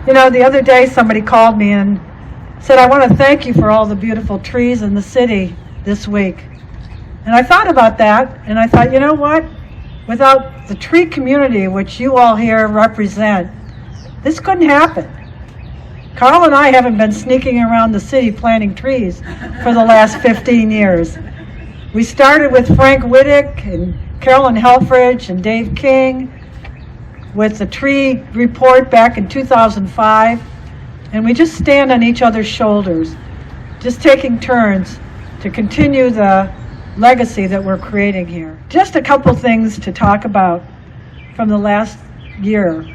You know, the other day somebody called me and said, I want to thank you for all the beautiful trees in the city this week. And I thought about that, and I thought, you know what? Without the tree community, which you all here represent, this couldn't happen. Carl and I haven't been sneaking around the city planting trees for the last 15 years. We started with Frank Wittick and Carolyn Helfrich and Dave King with the tree report back in 2005. And we just stand on each other's shoulders, just taking turns to continue the legacy that we're creating here. Just a couple things to talk about from the last year.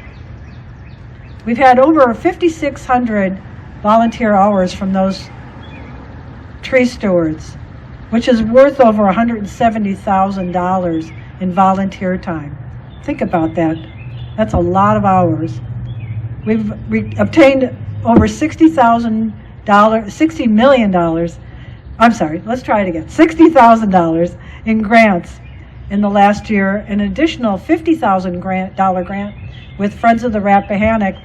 We've had over 5,600 volunteer hours from those tree stewards, which is worth over $170,000 in volunteer time. Think about that. That's a lot of hours. We've obtained over $60 million, I'm sorry, let's try it again, $60,000 in grants in the last year, an additional $50,000 grant with Friends of the Rappahannock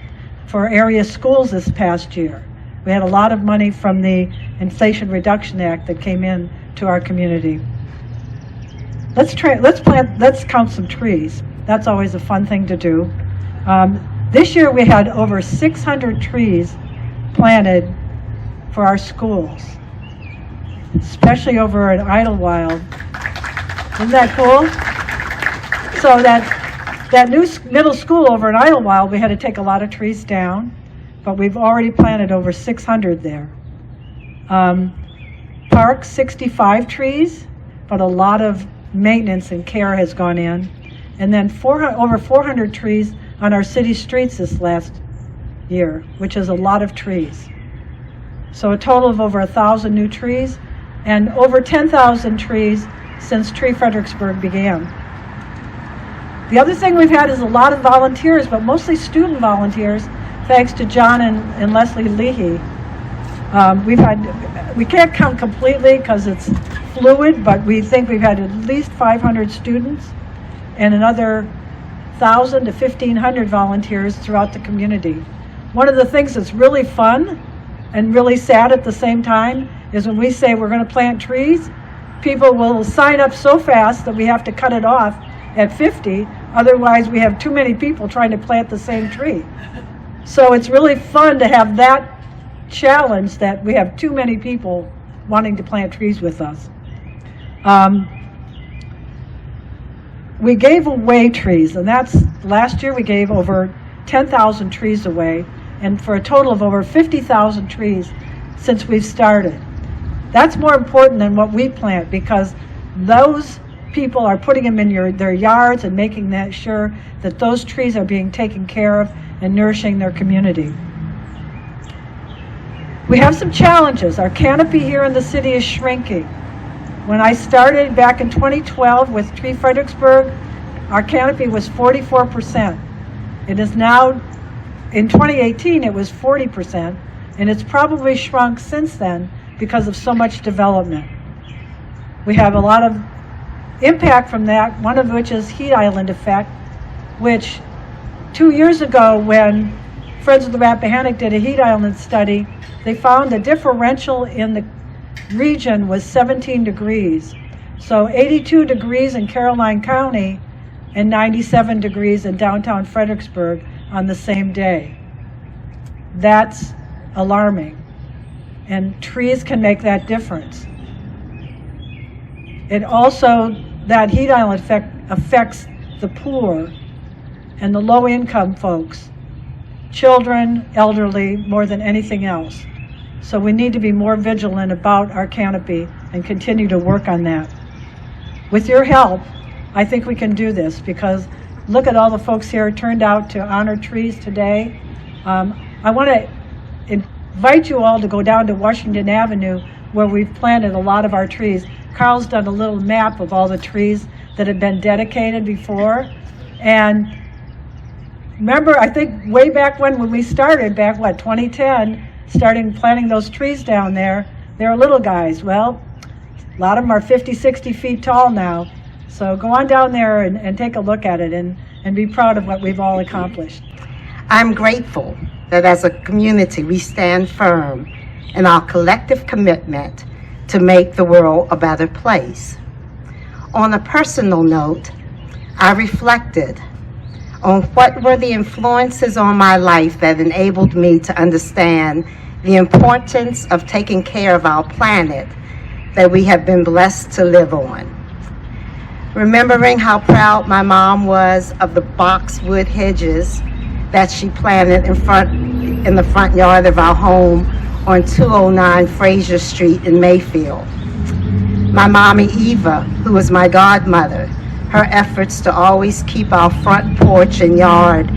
for area schools this past year. We had a lot of money from the Inflation Reduction Act that came in to our community. Let's count some trees. That's always a fun thing to do. This year we had over 600 trees planted for our schools, especially over at Idlewild. Isn't that cool? So that new middle school over in Idlewild, we had to take a lot of trees down, but we've already planted over 600 there. Park, 65 trees, but a lot of maintenance and care has gone in. And then over 400 trees on our city streets this last year, which is a lot of trees. So a total of over 1,000 new trees and over 10,000 trees since Tree Fredericksburg began. The other thing we've had is a lot of volunteers, but mostly student volunteers, thanks to John and Leslie Leahy. We can't count completely because it's fluid, but we think we've had at least 500 students and another 1,000 to 1,500 volunteers throughout the community. One of the things that's really fun and really sad at the same time is when we say we're going to plant trees, people will sign up so fast that we have to cut it off at 50. Otherwise, we have too many people trying to plant the same tree. So it's really fun to have that challenge that we have too many people wanting to plant trees with us. We gave away trees, and last year we gave over 10,000 trees away, and for a total of over 50,000 trees since we've started. That's more important than what we plant, because those people are putting them in their yards and making sure that those trees are being taken care of and nourishing their community. We have some challenges. Our canopy here in the city is shrinking. When I started back in 2012 with Tree Fredericksburg, our canopy was 44%. It is now, in 2018, it was 40%, and it's probably shrunk since then because of so much development. We have a lot of impact from that, one of which is heat island effect, which 2 years ago when Friends of the Rappahannock did a heat island study, they found the differential in the region was 17 degrees. So 82 degrees in Caroline County and 97 degrees in downtown Fredericksburg on the same day. That's alarming. And trees can make that difference. It also, that heat island effect affects the poor and the low-income folks, children, elderly, more than anything else. So we need to be more vigilant about our canopy and continue to work on that. With your help, I think we can do this, because look at all the folks here who turned out to honor trees today. I want to invite you all to go down to Washington Avenue, where we've planted a lot of our trees. Carl's done a little map of all the trees that have been dedicated before. And remember, I think way back when we started, 2010, starting planting those trees down there, they were little guys. Well, a lot of them are 50, 60 feet tall now. So go on down there and take a look at it and be proud of what we've all accomplished. I'm grateful that as a community we stand firm in our collective commitment to make the world a better place. On a personal note, I reflected on what were the influences on my life that enabled me to understand the importance of taking care of our planet that we have been blessed to live on. Remembering how proud my mom was of the boxwood hedges that she planted in the front yard of our home on 209 Fraser Street in Mayfield. My mommy Eva, who was my godmother, her efforts to always keep our front porch and yard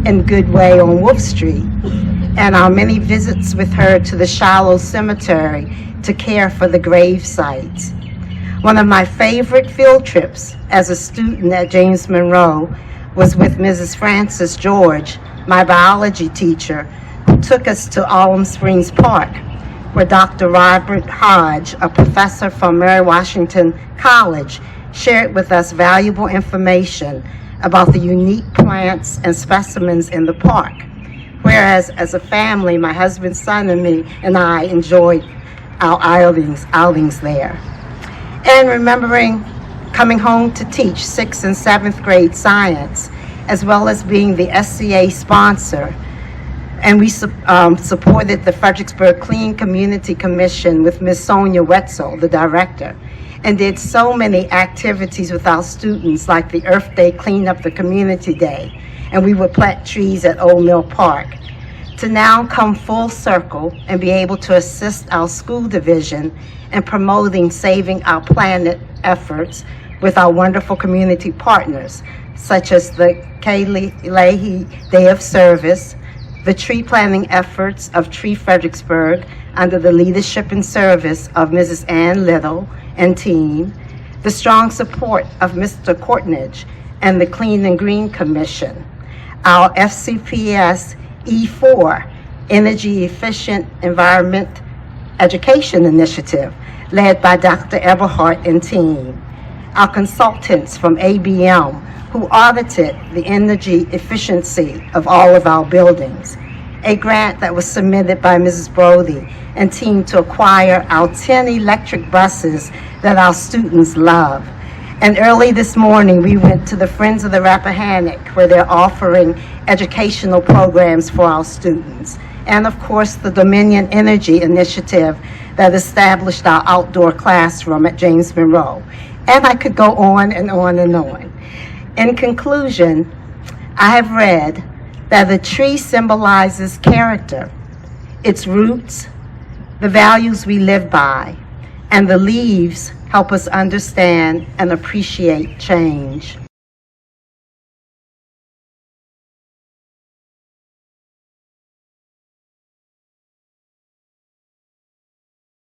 in good way on Wolf Street, and our many visits with her to the Shiloh Cemetery to care for the grave sites. One of my favorite field trips as a student at James Monroe was with Mrs. Frances George, my biology teacher, who took us to Alum Springs Park, where Dr. Robert Hodge, a professor from Mary Washington College, shared with us valuable information about the unique plants and specimens in the park. Whereas as a family, my husband's son and I enjoyed our outings there. And remembering coming home to teach 6th and 7th grade science, as well as being the SCA sponsor. And we supported the Fredericksburg Clean Community Commission with Ms. Sonia Wetzel, the director, and did so many activities with our students, like the Earth Day Clean Up the Community Day, and we would plant trees at Old Mill Park. To now come full circle and be able to assist our school division in promoting saving our planet efforts with our wonderful community partners, such as the Kaylee Day of Service, the tree planting efforts of Tree Fredericksburg under the leadership and service of Mrs. Ann Little and team, the strong support of Mr. Courtnage and the Clean and Green Commission, our FCPS E4 Energy Efficient Environment Education Initiative led by Dr. Eberhardt and team, our consultants from ABM who audited the energy efficiency of all of our buildings, a grant that was submitted by Mrs. Brody and team to acquire our 10 electric buses that our students love. And early this morning, we went to the Friends of the Rappahannock, where they're offering educational programs for our students. And of course, the Dominion Energy Initiative that established our outdoor classroom at James Monroe. And I could go on and on and on. In conclusion, I have read that the tree symbolizes character, its roots, the values we live by, and the leaves help us understand and appreciate change.